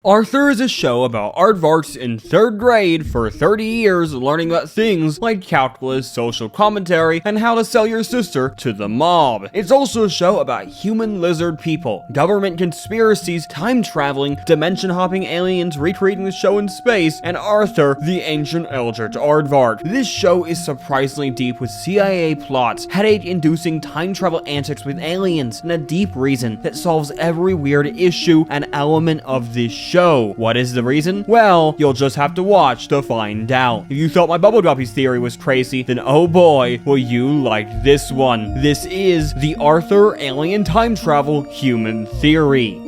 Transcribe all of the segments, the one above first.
Arthur is a show about aardvarks in 3rd grade for 30 years learning about things like calculus, social commentary, and how to sell your sister to the mob. It's also a show about human lizard people, government conspiracies, time traveling, dimension hopping aliens recreating the show in space, and Arthur, the ancient eldritch aardvark. This show is surprisingly deep with CIA plots, headache-inducing time travel antics with aliens, and a deep reason that solves every weird issue and element of this show. What is the reason? Well, you'll just have to watch to find out. If you thought my Bubble Guppies theory was crazy, then oh boy, will you like this one. This is the Arthur alien time travel human theory.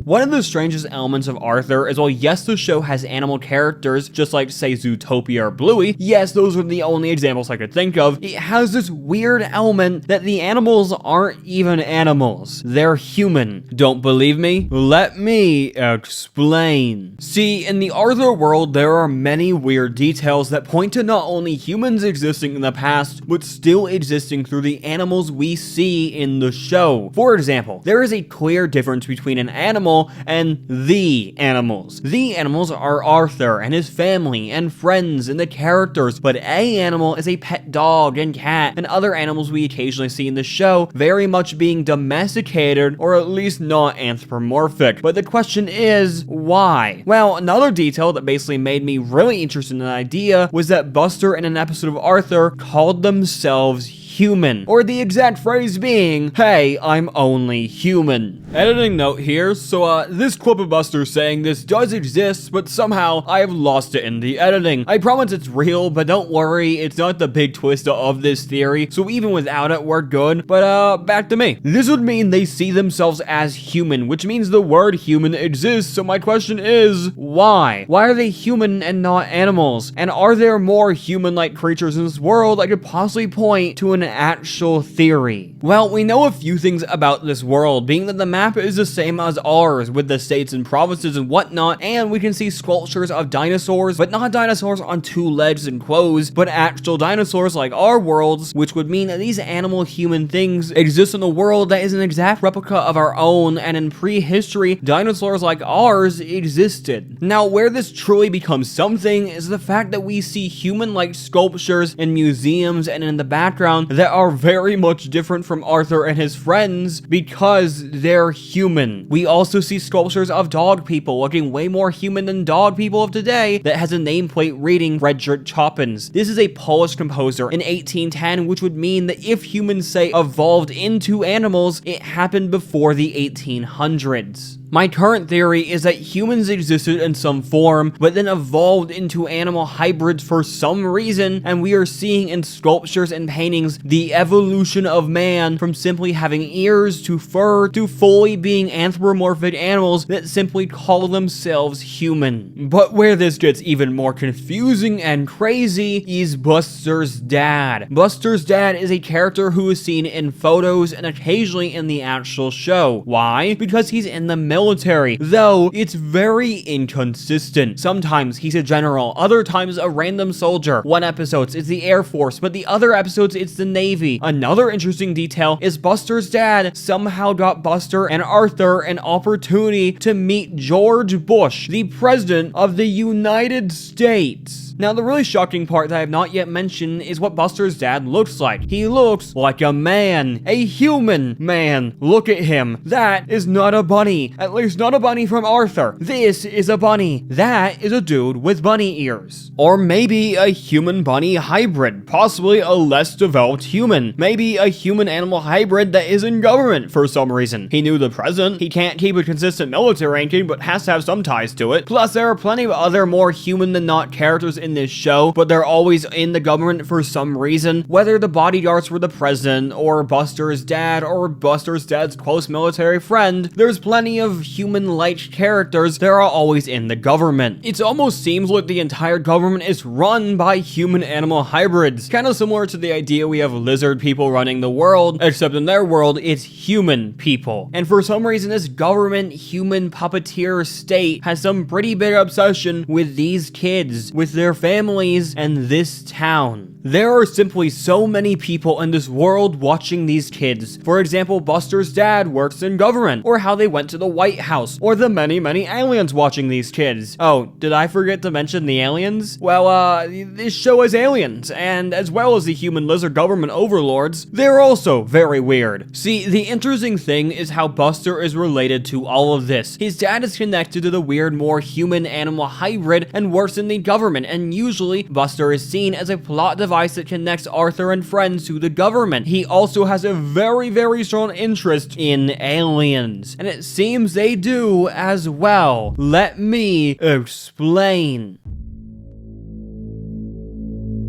One of the strangest elements of Arthur is while yes, the show has animal characters, just like say Zootopia or Bluey, yes, those are the only examples I could think of, it has this weird element that the animals aren't even animals. They're human. Don't believe me? Let me explain. See, in the Arthur world, there are many weird details that point to not only humans existing in the past, but still existing through the animals we see in the show. For example, there is a clear difference between an animal and the animals. The animals are Arthur and his family and friends and the characters, but a animal is a pet dog and cat and other animals we occasionally see in the show very much being domesticated or at least not anthropomorphic. But the question is, why? Well, another detail that basically made me really interested in the idea was that Buster in an episode of Arthur called themselves human, or the exact phrase being, hey, I'm only human. Editing note here, so this clip of Buster saying this does exist, but somehow I have lost it in the editing. I promise it's real, but don't worry, it's not the big twist of this theory, so even without it, we're good. But back to me. This would mean they see themselves as human, which means the word human exists, so my question is, why? Why are they human and not animals? And are there more human-like creatures in this world I could possibly point to an actual theory? Well, we know a few things about this world, being that the map is the same as ours, with the states and provinces and whatnot, and we can see sculptures of dinosaurs, but not dinosaurs on 2 legs and quos, but actual dinosaurs like our worlds, which would mean that these animal human things exist in a world that is an exact replica of our own, and in prehistory, dinosaurs like ours existed. Now, where this truly becomes something is the fact that we see human-like sculptures in museums and in the background that are very much different from Arthur and his friends because they're human. We also see sculptures of dog people looking way more human than dog people of today that has a nameplate reading Frederick Chopin's. This is a Polish composer in 1810, which would mean that if humans, say, evolved into animals, it happened before the 1800s. My current theory is that humans existed in some form, but then evolved into animal hybrids for some reason, and we are seeing in sculptures and paintings the evolution of man from simply having ears to fur to fully being anthropomorphic animals that simply call themselves human. But where this gets even more confusing and crazy is Buster's dad. Buster's dad is a character who is seen in photos and occasionally in the actual show. Why? Because he's in the military, though it's very inconsistent. Sometimes he's a general, other times a random soldier. One episode it's the Air Force, but the other episodes it's the Navy. Another interesting detail is Buster's dad somehow got Buster and Arthur an opportunity to meet George Bush, the president of the United States. Now, the really shocking part that I have not yet mentioned is what Buster's dad looks like. He looks like a man, a human man. Look at him. That is not a bunny. At least not a bunny from Arthur. This is a bunny. That is a dude with bunny ears. Or maybe a human-bunny hybrid, possibly a less developed human. Maybe a human-animal hybrid that is in government for some reason. He knew the president. He can't keep a consistent military ranking, but has to have some ties to it. Plus, there are plenty of other more human-than-not characters in this show, but they're always in the government for some reason. Whether the bodyguards were the president, or Buster's dad, or Buster's dad's close military friend, there's plenty of human-like characters that are always in the government. It almost seems like the entire government is run by human-animal hybrids. Kind of similar to the idea we have lizard people running the world, except in their world, it's human people. And for some reason, this government human puppeteer state has some pretty big obsession with these kids, with their families, and this town. There are simply so many people in this world watching these kids. For example, Buster's dad works in government, or how they went to the White House, or the many aliens watching these kids. Oh, did I forget to mention the aliens? Well, this show has aliens, and as well as the human lizard government overlords, they're also very weird. See, the interesting thing is how Buster is related to all of this. His dad is connected to the weird, more human-animal hybrid and works in the government, and usually, Buster is seen as a plot device that connects Arthur and friends to the government. He also has a very strong interest in aliens, and it seems they do as well. Let me explain.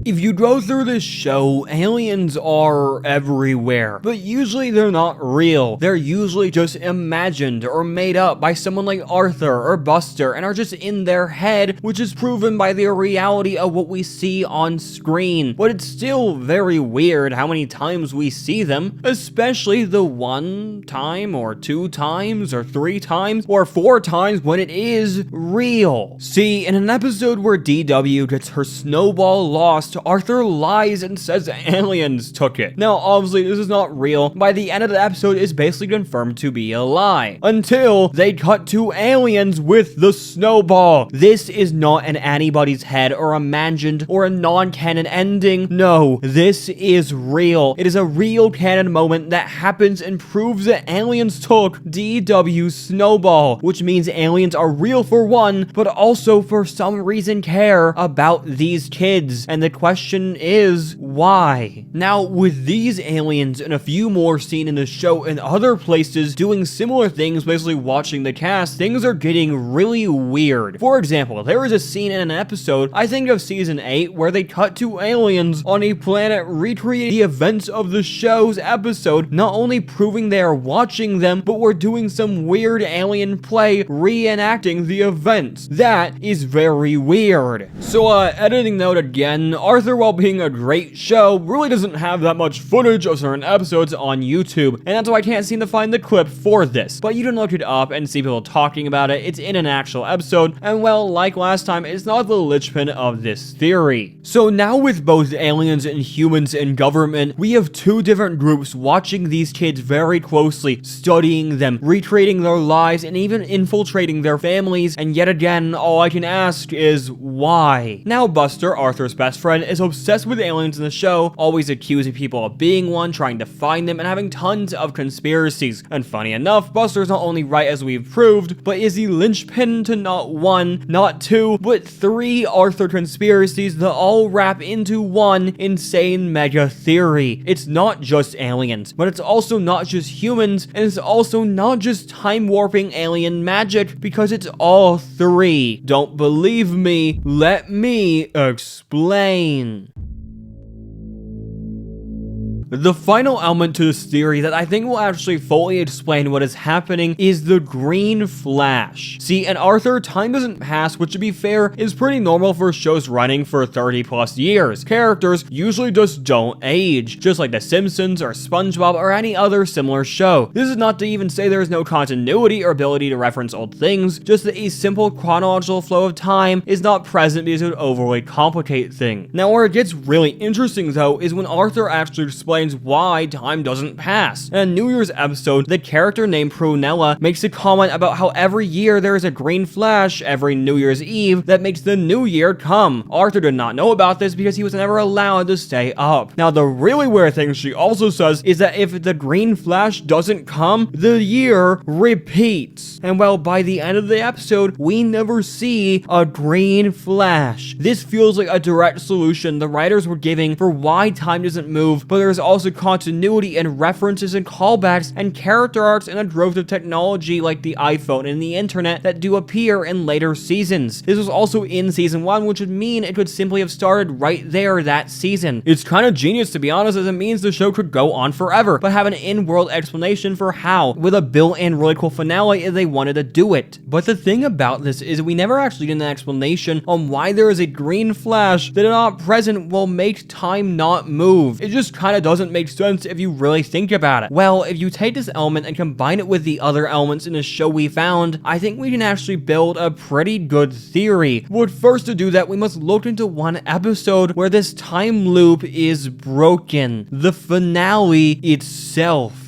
If you go through this show, aliens are everywhere, but usually they're not real. They're usually just imagined or made up by someone like Arthur or Buster and are just in their head, which is proven by the reality of what we see on screen. But it's still very weird how many times we see them, especially the 1 time or 2 times or 3 times or 4 times when it is real. See, in an episode where DW gets her snowball lost, Arthur lies and says aliens took it. Now, obviously, this is not real. By the end of the episode, it's basically confirmed to be a lie. Until they cut to aliens with the snowball. This is not in anybody's head or imagined or a non-canon ending. No, this is real. It is a real canon moment that happens and proves that aliens took DW's snowball, which means aliens are real for one, but also for some reason care about these kids. And the question is, why? Now, with these aliens and a few more seen in the show and other places doing similar things, basically watching the cast, things are getting really weird. For example, there is a scene in an episode, I think of season 8, where they cut to aliens on a planet recreating the events of the show's episode, not only proving they are watching them, but we're doing some weird alien play reenacting the events. That is very weird. So, editing note again, Arthur, while being a great show, really doesn't have that much footage of certain episodes on YouTube, and that's why I can't seem to find the clip for this. But you can look it up and see people talking about it. It's in an actual episode, and well, like last time, it's not the linchpin of this theory. So now with both aliens and humans in government, we have 2 different groups watching these kids very closely, studying them, recreating their lives, and even infiltrating their families, and yet again, all I can ask is why? Now Buster, Arthur's best friend, is obsessed with aliens in the show, always accusing people of being one, trying to find them, and having tons of conspiracies. And funny enough, Buster's not only right as we've proved, but is the linchpin to not 1, not 2, but 3 Arthur conspiracies that all wrap into one insane mega theory. It's not just aliens, but it's also not just humans, and it's also not just time warping alien magic, because it's all 3. Don't believe me? Let me explain. The final element to this theory that I think will actually fully explain what is happening is the green flash. See, in Arthur, time doesn't pass, which to be fair, is pretty normal for shows running for 30 plus years. Characters usually just don't age, just like The Simpsons or SpongeBob or any other similar show. This is not to even say there is no continuity or ability to reference old things, just that a simple chronological flow of time is not present because it would overly complicate things. Now, where it gets really interesting though is when Arthur actually explains why time doesn't pass. In a New Year's episode, the character named Prunella makes a comment about how every year there is a green flash every New Year's Eve that makes the new year come. Arthur did not know about this because he was never allowed to stay up. Now, the really weird thing she also says is that if the green flash doesn't come, the year repeats. And well, by the end of the episode, we never see a green flash. This feels like a direct solution the writers were giving for why time doesn't move, but there's also continuity and references and callbacks and character arcs and a growth of technology like the iPhone and the internet that do appear in later seasons. This was also in season 1, which would mean it could simply have started right there that season. It's kind of genius, to be honest, as it means the show could go on forever, but have an in-world explanation for how, with a built-in really cool finale if they wanted to do it. But the thing about this is we never actually get an explanation on why there is a green flash that, if not present, will make time not move. It just kind of does doesn't make sense if you really think about it. Well, if you take this element and combine it with the other elements in the show we found, I think we can actually build a pretty good theory. But first, to do that, we must look into one episode where this time loop is broken. The finale itself.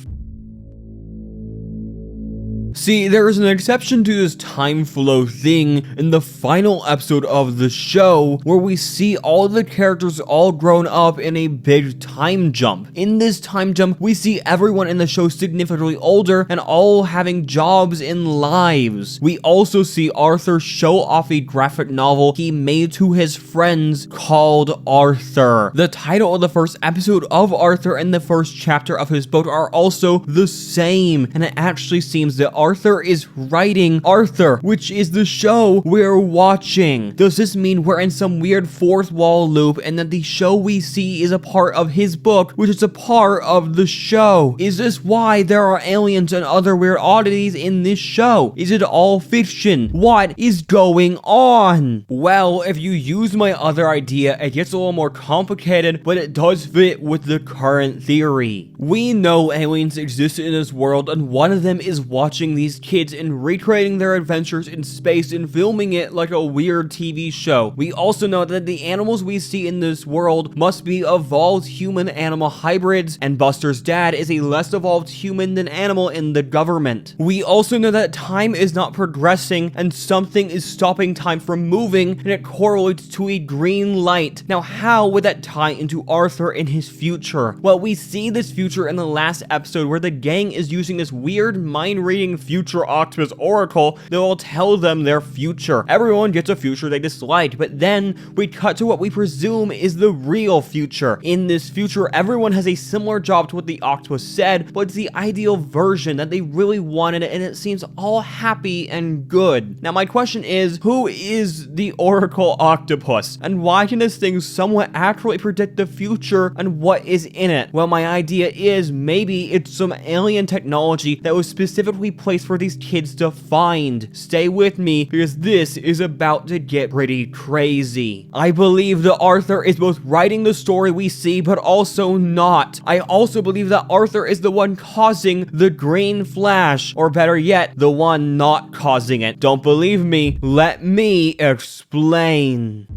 See, there is an exception to this time flow thing in the final episode of the show, where we see all the characters all grown up in a big time jump. In this time jump, we see everyone in the show significantly older and all having jobs and lives. We also see Arthur show off a graphic novel he made to his friends called Arthur. The title of the first episode of Arthur and the first chapter of his book are also the same, and it actually seems that Arthur is writing Arthur, which is the show we're watching. Does this mean we're in some weird fourth wall loop and that the show we see is a part of his book, which is a part of the show? Is this why there are aliens and other weird oddities in this show? Is it all fiction? What is going on? Well, if you use my other idea, it gets a little more complicated, but it does fit with the current theory. We know aliens exist in this world, and one of them is watching these kids and recreating their adventures in space and filming it like a weird TV show. We also know that the animals we see in this world must be evolved human-animal hybrids, and Buster's dad is a less evolved human than animal in the government. We also know that time is not progressing and something is stopping time from moving, and it correlates to a green light. Now, how would that tie into Arthur in his future? Well, we see this future in the last episode where the gang is using this weird mind-reading future octopus oracle that will tell them their future. Everyone gets a future they dislike, but then we cut to what we presume is the real future. In this future, everyone has a similar job to what the octopus said, but it's the ideal version that they really wanted, and it seems all happy and good. Now, my question is, who is the oracle octopus, and why can this thing somewhat accurately predict the future and what is in it? Well, my idea is maybe it's some alien technology that was specifically placed for these kids to find. Stay with me, because this is about to get pretty crazy. I believe that Arthur is both writing the story we see, but also not. I also believe that Arthur is the one causing the green flash, or better yet, the one not causing it. Don't believe me? Let me explain.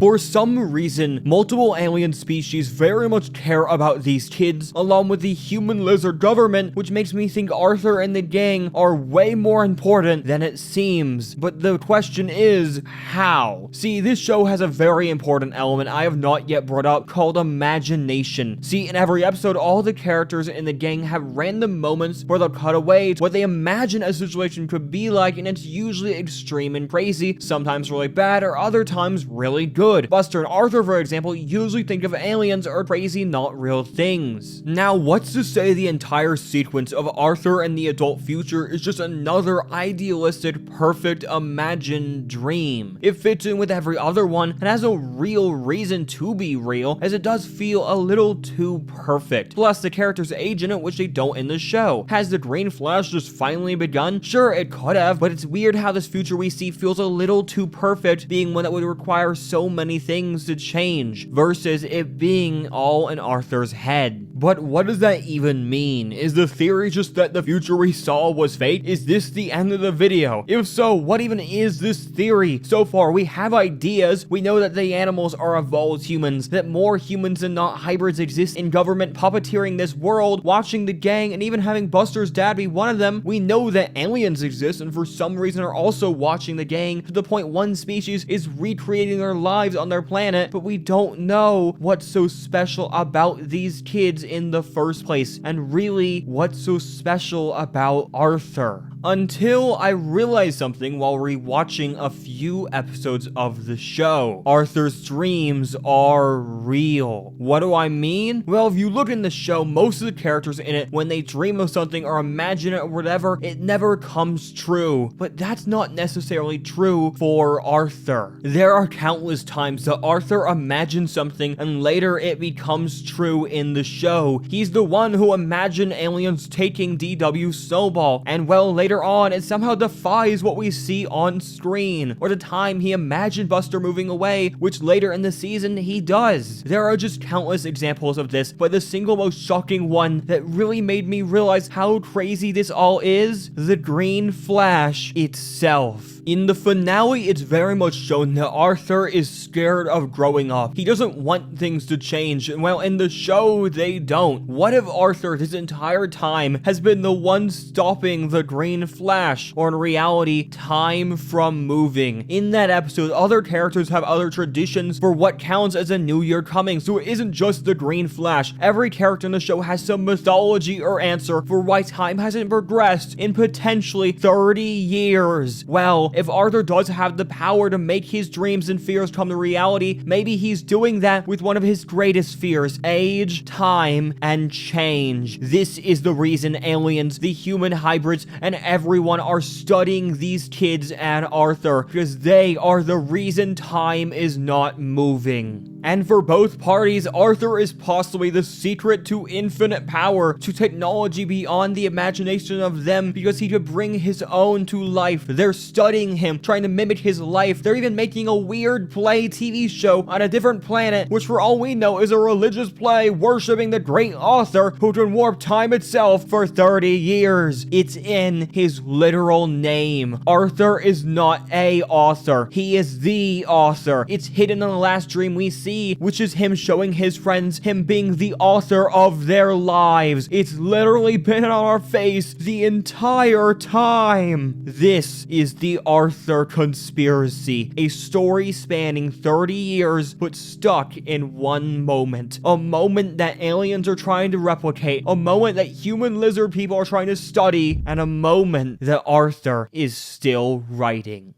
For some reason, multiple alien species very much care about these kids, along with the human lizard government, which makes me think Arthur and the gang are way more important than it seems. But the question is, how? See, this show has a very important element I have not yet brought up called imagination. See, in every episode, all the characters in the gang have random moments where they'll cut away to what they imagine a situation could be like, and it's usually extreme and crazy, sometimes really bad, or other times really good. Buster and Arthur, for example, usually think of aliens or crazy, not real things. Now, what's to say the entire sequence of Arthur and the adult future is just another idealistic, perfect, imagined dream? It fits in with every other one and has no real reason to be real, as it does feel a little too perfect. Plus, the characters age in it, which they don't in the show. Has the green flash just finally begun? Sure, it could have, but it's weird how this future we see feels a little too perfect, being one that would require so many things to change, versus it being all in Arthur's head. But what does that even mean? Is the theory just that the future we saw was fake? Is this the end of the video? If so, what even is this theory? So far, we have ideas. We know that the animals are evolved humans, that more humans and not hybrids exist in government puppeteering this world, watching the gang, and even having Buster's dad be one of them. We know that aliens exist and for some reason are also watching the gang, to the point one species is recreating their lives on their planet, but we don't know what's so special about these kids in the first place, and really, what's so special about Arthur. Until I realized something while rewatching a few episodes of the show. Arthur's dreams are real. What do I mean? Well, if you look in the show, most of the characters in it, when they dream of something or imagine it or whatever, it never comes true. But that's not necessarily true for Arthur. There are countless times that Arthur imagines something and later it becomes true in the show. He's the one who imagined aliens taking DW Snowball, and well, later later on, it somehow defies what we see on screen, or the time he imagined Buster moving away, which later in the season he does. There are just countless examples of this, but the single most shocking one that really made me realize how crazy this all is, the Green Flash itself. In the finale, it's very much shown that Arthur is scared of growing up. He doesn't want things to change, and well, in the show, they don't. What if Arthur this entire time has been the one stopping the Green Flash, or in reality, time from moving? In that episode, other characters have other traditions for what counts as a new year coming, so it isn't just the Green Flash. Every character in the show has some mythology or answer for why time hasn't progressed in potentially 30 years. Well, if Arthur does have the power to make his dreams and fears come to reality, maybe he's doing that with one of his greatest fears: age, time, and change. This is the reason aliens, the human hybrids, and everyone are studying these kids and Arthur, because they are the reason time is not moving. And for both parties, Arthur is possibly the secret to infinite power, to technology beyond the imagination of them, because he could bring his own to life. They're studying him, trying to mimic his life. They're even making a weird play TV show on a different planet, which for all we know is a religious play worshipping the great author who can warp time itself for 30 years. It's in his literal name. Arthur is not a author. He is the author. It's hidden in the last dream we see, which is him showing his friends him being the author of their lives. It's literally been on our face the entire time. This is the Arthur conspiracy, a story spanning 30 years but stuck in one moment. A moment that aliens are trying to replicate, a moment that human lizard people are trying to study, and a moment that Arthur is still writing.